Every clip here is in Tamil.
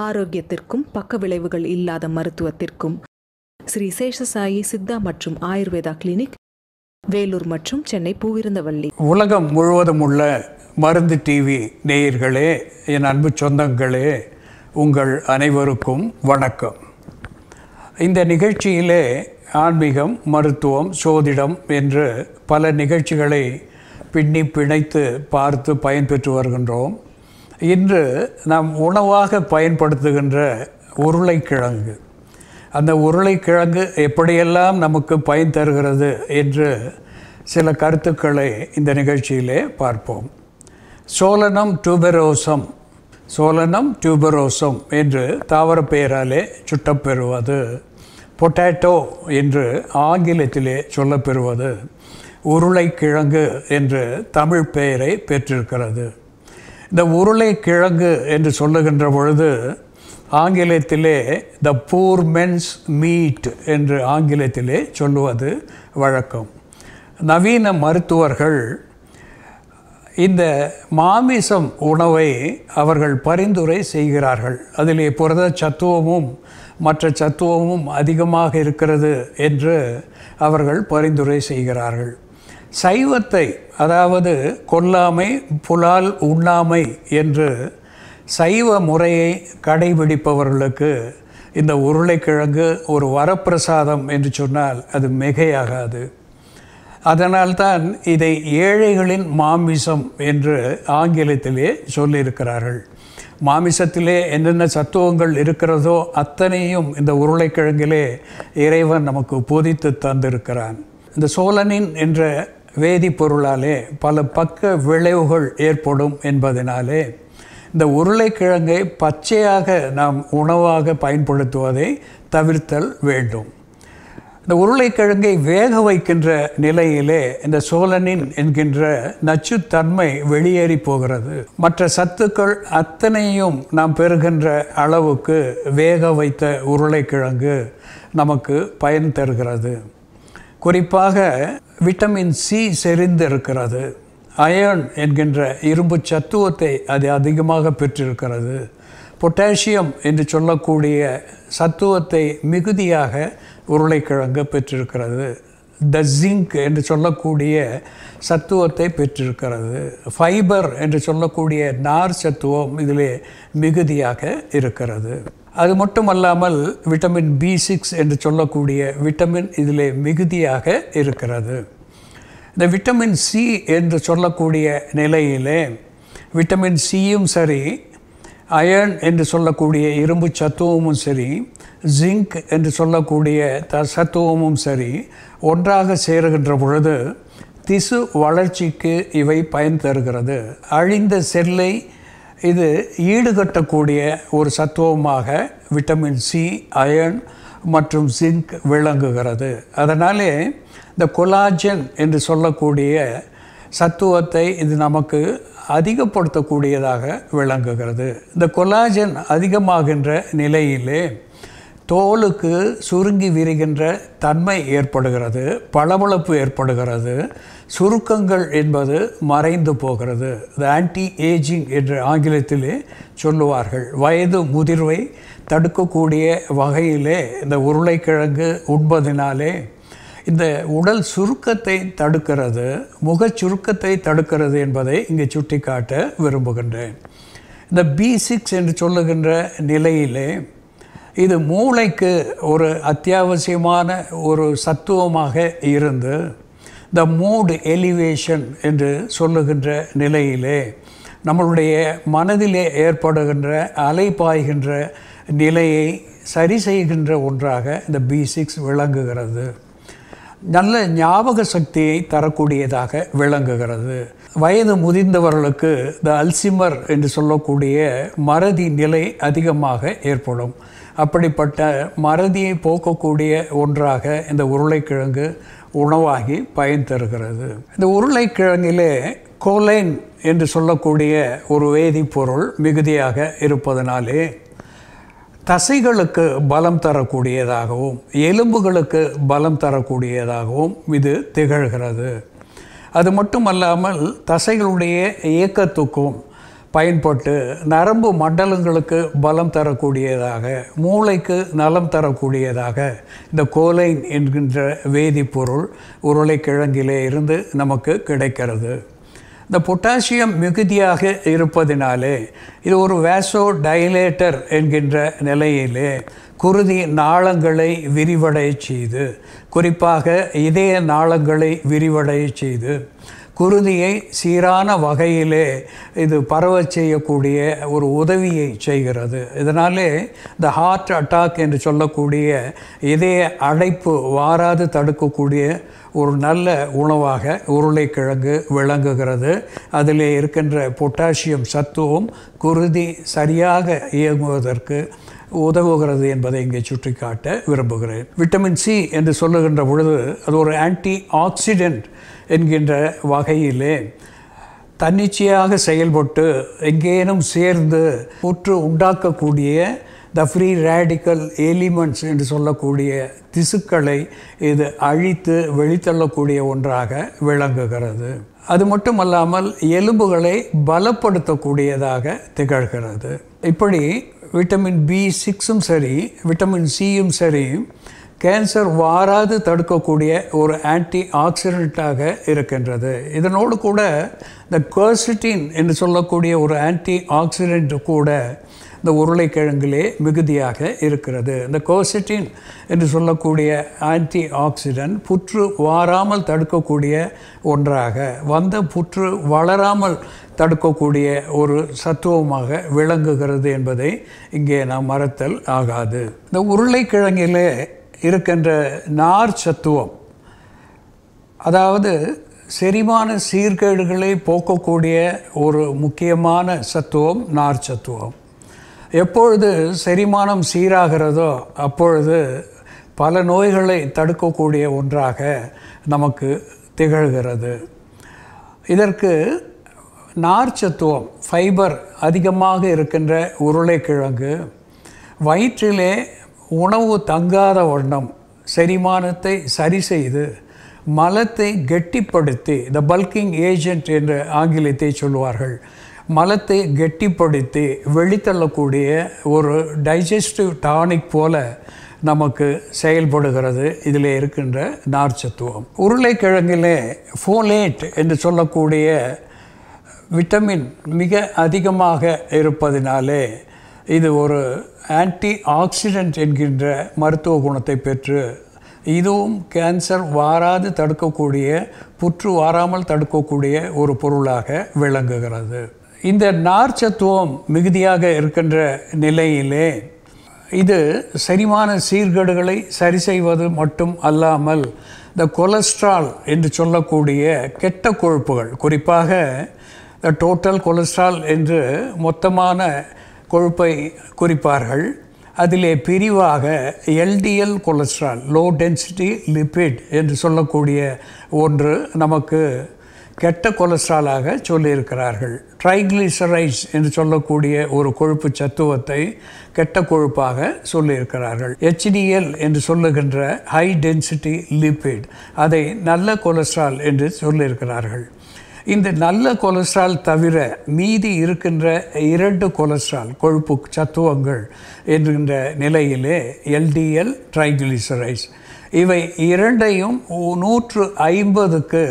ஆரோக்கியத்திற்கும் பக்க விளைவுகள் இல்லாத மருத்துவத்திற்கும் ஸ்ரீ சேஷசாயி சித்தா மற்றும் ஆயுர்வேதா கிளினிக், வேலூர் மற்றும் சென்னை பூவிருந்தவல்லி. உலகம் முழுவதும் உள்ள மருந்து டிவி நேயர்களே, என் அன்பு சொந்தங்களே, உங்கள் அனைவருக்கும் வணக்கம். இந்த நிகழ்ச்சியிலே ஆன்மீகம், மருத்துவம், சோதிடம் என்று பல நிகழ்ச்சிகளை பின்னி பிணைத்து பார்த்து பயன்பெற்று வருகின்றோம். இன்று நாம் உணவாக பயன்படுத்துகின்ற உருளைக்கிழங்கு, அந்த உருளைக்கிழங்கு எப்படியெல்லாம் நமக்கு பயன் தருகிறது என்று சில கருத்துக்களை இந்த நிகழ்ச்சியிலே பார்ப்போம். சோலனம் டியூபரோசம் என்று தாவர பெயராலே சுட்டப்பெறுவது, பொட்டேட்டோ என்று ஆங்கிலத்திலே சொல்லப்பெறுவது உருளைக்கிழங்கு என்று தமிழ் பெயரை பெற்றிருக்கிறது. இந்த உருளைக்கிழங்கு என்று சொல்லுகின்ற பொழுது ஆங்கிலத்திலே த பூர் மென்ஸ் மீட் என்று ஆங்கிலத்திலே சொல்லுவது வழக்கம். நவீன மருத்துவர்கள் இந்த மாமிசம் உணவை அவர்கள் பரிந்துரை செய்கிறார்கள். அதிலே புரத சத்துவமும் மற்ற சத்துவமும் அதிகமாக இருக்கிறது என்று அவர்கள் பரிந்துரை செய்கிறார்கள். சைவத்தை, அதாவது கொல்லாமை புலால் உண்ணாமை என்று சைவ முறையை கடைபிடிப்பவர்களுக்கு இந்த உருளைக்கிழங்கு ஒரு வரப்பிரசாதம் என்று சொன்னால் அது மிகையாகாது. அதனால்தான் இதை ஏழைகளின் மாமிசம் என்று ஆங்கிலத்திலே சொல்லியிருக்கிறார்கள். மாமிசத்திலே என்னென்ன சத்துவங்கள் இருக்கிறதோ அத்தனையும் இந்த உருளைக்கிழங்கிலே இறைவன் நமக்கு பொதித்து தந்திருக்கிறான். இந்த சோலனின் என்ற வேதிப்பொருளாலே பல பக்க விளைவுகள் ஏற்படும் என்பதனாலே இந்த உருளைக்கிழங்கை பச்சையாக நாம் உணவாக பயன்படுத்துவதை தவிர்த்தல் வேண்டும். இந்த உருளைக்கிழங்கை வேக வைக்கின்ற நிலையிலே இந்த சோலனின் என்கின்ற நச்சுத்தன்மை வெளியேறி போகிறது. மற்ற சத்துக்கள் அத்தனையும் நாம் பெறுகின்ற அளவுக்கு வேக வைத்த உருளைக்கிழங்கு நமக்கு பயன் தருகிறது. குறிப்பாக விட்டமின் சி செறிந்திருக்கிறது. அயர்ன் என்கின்ற இரும்பு சத்துவத்தை அது அதிகமாக பெற்றிருக்கிறது. பொட்டாசியம் என்று சொல்லக்கூடிய சத்துவத்தை மிகுதியாக உருளைக்கிழங்கு பெற்றிருக்கிறது. த ஜிங்க் என்று சொல்லக்கூடிய சத்துவத்தை பெற்றிருக்கிறது. ஃபைபர் என்று சொல்லக்கூடிய நார் சத்துவம் இதிலே மிகுதியாக இருக்கிறது. அது மட்டுமல்லாமல் விட்டமின் B6 என்று சொல்லக்கூடிய விட்டமின் இதிலே மிகுதியாக இருக்கிறது. இந்த விட்டமின் சி என்று சொல்லக்கூடிய நிலையிலே விட்டமின் சியும் சரி, அயர்ன் என்று சொல்லக்கூடிய இரும்பு சத்துவமும் சரி, ஜிங்க் என்று சொல்லக்கூடிய சத்துவமும் சரி ஒன்றாக சேருகின்ற பொழுது திசு வளர்ச்சிக்கு இவை பயன் தருகிறது. அழிந்த செல்லை இது ஈடுகட்டக்கூடிய ஒரு சத்துவமாக விட்டமின் சி, அயர்ன் மற்றும் ஜிங்க் விளங்குகிறது. அதனாலே இந்த கொலாஜன் என்று சொல்லக்கூடிய சத்துவத்தை இது நமக்கு அதிகப்படுத்தக்கூடியதாக விளங்குகிறது. இந்த கொலாஜன் அதிகமாகின்ற நிலையிலே தோலுக்கு சுருங்கி விரிகின்ற தன்மை ஏற்படுகிறது, பளபளப்பு ஏற்படுகிறது, சுருக்கங்கள் என்பது மறைந்து போகிறது. இது ஆன்டி ஏஜிங் என்று ஆங்கிலத்திலே சொல்லுவார்கள். வயது முதிர்வை தடுக்கக்கூடிய வகையிலே இந்த உருளைக்கிழங்கு உண்பதினாலே இந்த உடல் சுருக்கத்தை தடுக்கிறது, முகச் சுருக்கத்தை தடுக்கிறது என்பதை இங்கே சுட்டிக்காட்ட விரும்புகின்றேன். இந்த B6 என்று சொல்லுகின்ற நிலையிலே இது மூளைக்கு ஒரு அத்தியாவசியமான ஒரு சத்துவமாக இருந்து த மூட் எலிவேஷன் என்று சொல்லுகின்ற நிலையிலே நம்மளுடைய மனதிலே ஏற்படுகின்ற அலைபாய்கின்ற நிலையை சரி செய்கின்ற ஒன்றாக இந்த B6 விளங்குகிறது. நல்ல ஞாபக சக்தியை தரக்கூடியதாக விளங்குகிறது. வயது முதிர்ந்தவர்களுக்கு இந்த அல்சிமர் என்று சொல்லக்கூடிய மறதி நிலை அதிகமாக ஏற்படும். அப்படிப்பட்ட மறதியை போக்கக்கூடிய ஒன்றாக இந்த உருளைக்கிழங்கு உணவாகி பயன் தருகிறது. இந்த உருளைக்கிழங்கிலே கோலைன் என்று சொல்லக்கூடிய ஒரு வேதிப்பொருள் மிகுதியாக இருப்பதனாலே தசைகளுக்கு பலம் தரக்கூடியதாகவும் எலும்புகளுக்கு பலம் தரக்கூடியதாகவும் இது திகழ்கிறது. அது மட்டுமல்லாமல் தசைகளுடைய இயக்கத்துக்கும் பயன்பட்டு நரம்பு மண்டலங்களுக்கு பலம் தரக்கூடியதாக, மூளைக்கு நலம் தரக்கூடியதாக இந்த கோலைன் என்கின்ற வேதிப்பொருள் உருளைக்கிழங்கிலே இருந்து நமக்கு கிடைக்கிறது. இந்த பொட்டாசியம் மிகுதியாக இருப்பதினாலே இது ஒரு வேசோ டைலேட்டர் என்கின்ற நிலையிலே குருதி நாளங்களை விரிவடைய செய்து, குறிப்பாக இதய நாளங்களை விரிவடைய செய்து, குருதியை சீரான வகையிலே இது பரவச் செய்யக்கூடிய ஒரு உதவியை செய்கிறது. இதனாலே இந்த ஹார்ட் அட்டாக் என்று சொல்லக்கூடிய இதய அடைப்பு வாராது தடுக்கக்கூடிய ஒரு நல்ல உணவாக உருளைக்கிழங்கு விளங்குகிறது. அதிலே இருக்கின்ற பொட்டாசியம் சத்துவம் குருதி சரியாக இயங்குவதற்கு உதவுகிறது என்பதை இங்கே சுட்டிக்காட்ட விரும்புகிறேன். விட்டமின் சி என்று சொல்லுகின்ற பொழுது அது ஒரு ஆன்டி ஆக்சிடென்ட் என்கின்ற வகையிலே தன்னிச்சையாக செயல்பட்டு எங்கேனும் சேர்ந்து புற்று உண்டாக்கக்கூடிய த ஃப்ரீ ரேடிக்கல் எலிமெண்ட்ஸ் என்று சொல்லக்கூடிய திசுக்களை இது அழித்து வெளித்தள்ளக்கூடிய ஒன்றாக விளங்குகிறது. அது மட்டுமல்லாமல் எலும்புகளை பலப்படுத்தக்கூடியதாக திகழ்கிறது. இப்படி விட்டமின் B6 சரி, விட்டமின் சியும் சரி, கேன்சர் வாராது தடுக்கக்கூடிய ஒரு ஆன்டி ஆக்சிடென்ட்டாக இருக்கின்றது. இதனோடு கூட இந்த குவர்சிட்டின் என்று சொல்லக்கூடிய ஒரு ஆன்டி ஆக்சிடென்ட் கூட இந்த உருளைக்கிழங்கிலே மிகுதியாக இருக்கிறது. இந்த குவர்சிட்டின் என்று சொல்லக்கூடிய ஆன்டி ஆக்சிடென்ட் புற்று வாராமல் தடுக்கக்கூடிய ஒன்றாக, வந்த புற்று வளராமல் தடுக்கக்கூடிய ஒரு சத்துவமாக விளங்குகிறது என்பதை இங்கே நாம் மறத்தல் ஆகாது. இந்த உருளைக்கிழங்கிலே இருக்கின்ற நார் சத்துவம், அதாவது செரிமான சீர்கேடுகளை போக்கக்கூடிய ஒரு முக்கியமான சத்துவம் நார் சத்துவம். எப்பொழுது செரிமானம் சீராகிறதோ அப்பொழுது பல நோய்களை தடுக்கக்கூடிய ஒன்றாக நமக்கு திகழ்கிறது. இதற்கு நார்ச்சத்துவம் ஃபைபர் அதிகமாக இருக்கின்ற உருளைக்கிழங்கு வயிற்றிலே உணவு தங்காத வண்ணம் செரிமானத்தை சரி செய்து மலத்தை கெட்டிப்படுத்தி, த பல்கிங் ஏஜென்ட் என்று ஆங்கிலத்தை சொல்வார்கள், மலத்தை கெட்டிப்படுத்தி வெளித்தள்ளக்கூடிய ஒரு டைஜஸ்டிவ் டானிக் போல நமக்கு செயல்படுகிறது இதில் இருக்கின்ற நார்ச்சத்துவம். உருளைக்கிழங்கிலே ஃபோலேட் என்று சொல்லக்கூடிய விட்டமின் மிக அதிகமாக இருப்பதினாலே இது ஒரு ஆன்டி ஆக்சிடென்ட் என்கின்ற மருத்துவ குணத்தை பெற்று இதுவும் கேன்சர் வாராது தடுக்கக்கூடிய, புற்று வாராமல் தடுக்கக்கூடிய ஒரு பொருளாக விளங்குகிறது. இந்த நார்ச்சத்துவம் மிகுதியாக இருக்கின்ற நிலையிலே இது செரிமான சீர்கேடுகளை சரி செய்வது மட்டும் அல்லாமல் இந்த கொலஸ்ட்ரால் என்று சொல்லக்கூடிய கெட்ட கொழுப்புகள், குறிப்பாக த டோட்டல் கொலஸ்ட்ரால் என்று மொத்தமான கொழுப்பை குறிப்பார்கள், அதிலே பிரிவாக LDL cholesterol, low density lipid என்று சொல்லக்கூடிய ஒன்று நமக்கு கெட்ட கொலஸ்ட்ராலாக சொல்லியிருக்கிறார்கள். ட்ரைக்ளிசரைட்ஸ் என்று சொல்லக்கூடிய ஒரு கொழுப்பு சத்துவத்தை கெட்ட கொழுப்பாக சொல்லியிருக்கிறார்கள். HDL என்று சொல்லுகின்ற ஹை டென்சிட்டி லிபிட், அதை நல்ல கொலஸ்ட்ரால் என்று சொல்லியிருக்கிறார்கள். இந்த நல்ல கொலஸ்ட்ரால் தவிர மீதி இருக்கின்ற 2 கொலஸ்ட்ரால் கொழுப்பு சத்துவங்கள் என்கின்ற நிலையிலே LDL ட்ரைக்ளிசரைட்ஸ், இவை இரண்டையும் 150க்கு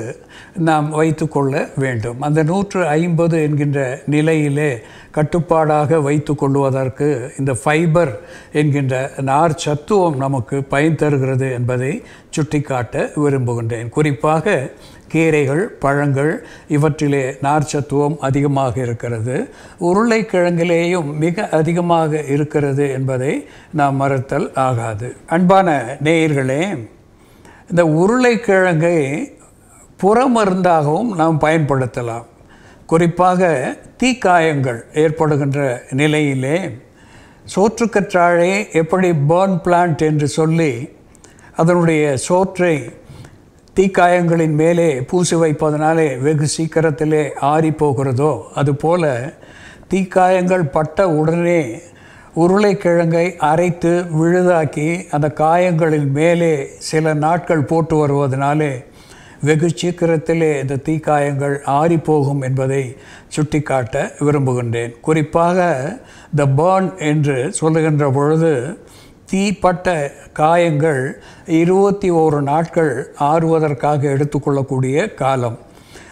நாம் வைத்து கொள்ள வேண்டும். அந்த 150 என்கின்ற நிலையிலே கட்டுப்பாடாக வைத்து கொள்வதற்கு இந்த ஃபைபர் என்கின்ற நார் சத்துவம் நமக்கு பயன் தருகிறது என்பதை சுட்டிக்காட்ட விரும்புகின்றேன். குறிப்பாக கீரைகள், பழங்கள் இவற்றிலே நார்ச்சத்துவம் அதிகமாக இருக்கிறது. உருளைக்கிழங்கிலேயும் மிக அதிகமாக இருக்கிறது என்பதை நாம் மறத்தல் ஆகாது. அன்பான நேயர்களே, இந்த உருளைக்கிழங்கை புறமருந்தாகவும் நாம் பயன்படுத்தலாம். குறிப்பாக தீக்காயங்கள் ஏற்படுகின்ற நிலையிலே சோற்றுக்கற்றாழை எப்படி பர்ன் பிளான்ட் என்று சொல்லி அதனுடைய சோற்றை தீக்காயங்களின் மேலே பூசி வைப்பதனாலே வெகு சீக்கிரத்திலே ஆறி போகிறதோ அதுபோல தீக்காயங்கள் பட்ட உடனே உருளைக்கிழங்கை அரைத்து விழுதாக்கி அந்த காயங்களின் மேலே சில நாட்கள் போட்டு வருவதனாலே வெகு சீக்கிரத்திலே இந்த தீக்காயங்கள் ஆறிப்போகும் என்பதை சுட்டிக்காட்ட விரும்புகின்றேன். குறிப்பாக த பர்ன் என்று சொல்லுகின்ற பொழுது தீப்பட்ட காயங்கள் 21 நாட்கள் ஆறுவதற்காக எடுத்துக்கொள்ளக்கூடிய காலம்.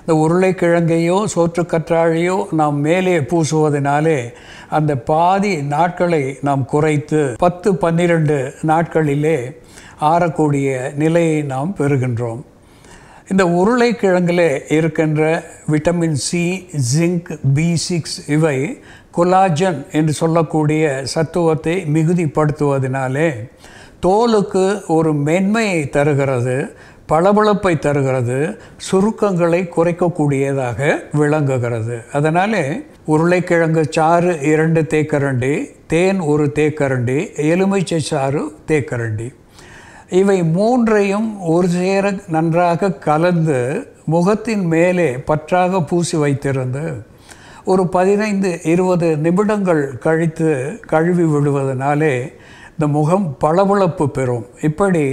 இந்த உருளைக்கிழங்கையோ சோற்றுக்கற்றாழையோ நாம் மேலே பூசுவதனாலே அந்த பாதி நாட்களை நாம் குறைத்து 10-12 நாட்களிலே ஆறக்கூடிய நிலையை நாம் பெறுகின்றோம். இந்த உருளைக்கிழங்கிலே இருக்கின்ற விட்டமின் சி, ஜிங்க், B6 இவை கொலாஜன் என்று சொல்லக்கூடிய சத்துவத்தை மிகுதிப்படுத்துவதனாலே தோலுக்கு ஒரு மென்மையை தருகிறது, பளபளப்பை தருகிறது, சுருக்கங்களை குறைக்கக்கூடியதாக விளங்குகிறது. அதனாலே உருளைக்கிழங்கு சாறு 2 தேக்கரண்டி, தேன் 1 தேக்கரண்டி, எலுமிச்சை சாறு தேக்கரண்டி, இவை 3ஐயும் ஒரு சேர நன்றாக கலந்து முகத்தின் மேலே பற்றாக பூசி வைத்திருந்து ஒரு 15-20 நிமிடங்கள் கழித்து கழுவி விடுவதனாலே இந்த முகம் பளபளப்பு பெறும். இப்படி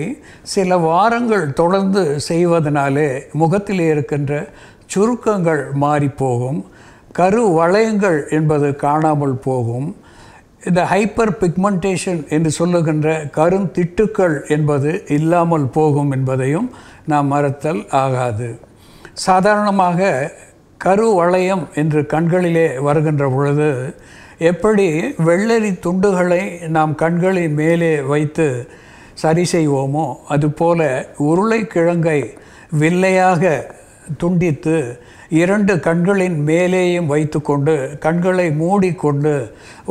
சில வாரங்கள் தொடர்ந்து செய்வதனாலே முகத்தில் இருக்கின்ற சுருக்கங்கள் மாறிப்போகும், கரு வளையங்கள் என்பது காணாமல் போகும், இந்த ஹைப்பர் பிக்மெண்டேஷன் என்று சொல்லுகின்ற கருந்திட்டுக்கள் என்பது இல்லாமல் போகும் என்பதையும் நாம் மறத்தல் ஆகாது. சாதாரணமாக கரு வளையம் என்று கண்களிலே வருகின்ற பொழுது எப்படி வெள்ளரி துண்டுகளை நாம் கண்களின் மேலே வைத்து சரி செய்வோமோ அதுபோல உருளைக்கிழங்கை வில்லையாக துண்டித்து 2 கண்களின் மேலேயும் வைத்து கொண்டு கண்களை மூடிக்கொண்டு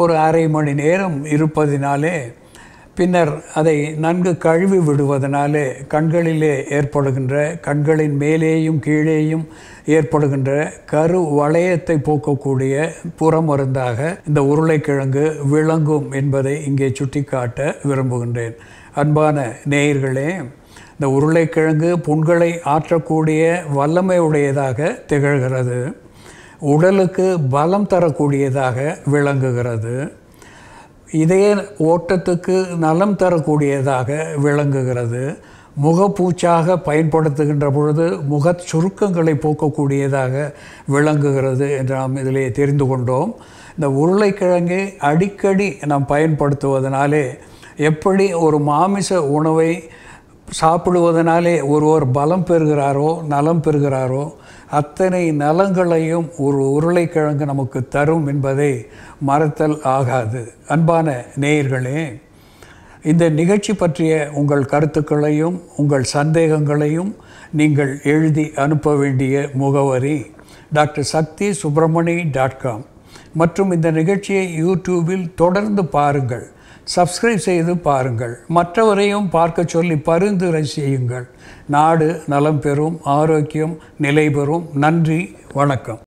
ஒரு அரை மணி நேரம் இருப்பதினாலே பின்னர் அதை நன்கு கழுவி விடுவதனாலே கண்களிலே ஏற்படுகின்ற கண்களின் மேலேயும் கீழேயும் ஏற்படுகின்ற கரு வளையத்தை போக்கக்கூடிய புறமருந்தாக இந்த உருளைக்கிழங்கு விளங்கும் என்பதை இங்கே சுட்டிக்காட்ட விரும்புகின்றேன். அன்பான நேயர்களே, இந்த உருளைக்கிழங்கு புண்களை ஆற்றக்கூடிய வல்லமை உடையதாக திகழ்கிறது, உடலுக்கு பலம் தரக்கூடியதாக விளங்குகிறது, இதய ஓட்டத்துக்கு நலம் தரக்கூடியதாக விளங்குகிறது, முகப்பூச்சாக பயன்படுத்துகின்ற பொழுது முக சுருக்கங்களை போக்கக்கூடியதாக விளங்குகிறது என்று நாம் இதிலே தெரிந்து கொண்டோம். இந்த உருளைக்கிழங்கை அடிக்கடி நாம் பயன்படுத்துவதனாலே எப்படி ஒரு மாமிச உணவை சாப்பிடுவதனாலே ஒருவர் பலம் பெறுகிறாரோ நலம் பெறுகிறாரோ அத்தனை நலங்களையும் ஒரு உருளைக்கிழங்கு நமக்கு தரும் என்பதை மறத்தல் ஆகாது. அன்பான நேயர்களே, இந்த நிகழ்ச்சி பற்றிய உங்கள் கருத்துக்களையும் உங்கள் சந்தேகங்களையும் நீங்கள் எழுதி அனுப்ப வேண்டிய முகவரி drsakthi.subramani.com மற்றும் இந்த நிகழ்ச்சியை யூடியூபில் தொடர்ந்து பாருங்கள், சப்ஸ்கிரைப் செய்து பாருங்கள், மற்றவரையும் பார்க்க சொல்லி பரிந்துரை செய்யுங்கள். நாடு நலம் பெறும், ஆரோக்கியம் நிலை பெறும். நன்றி, வணக்கம்.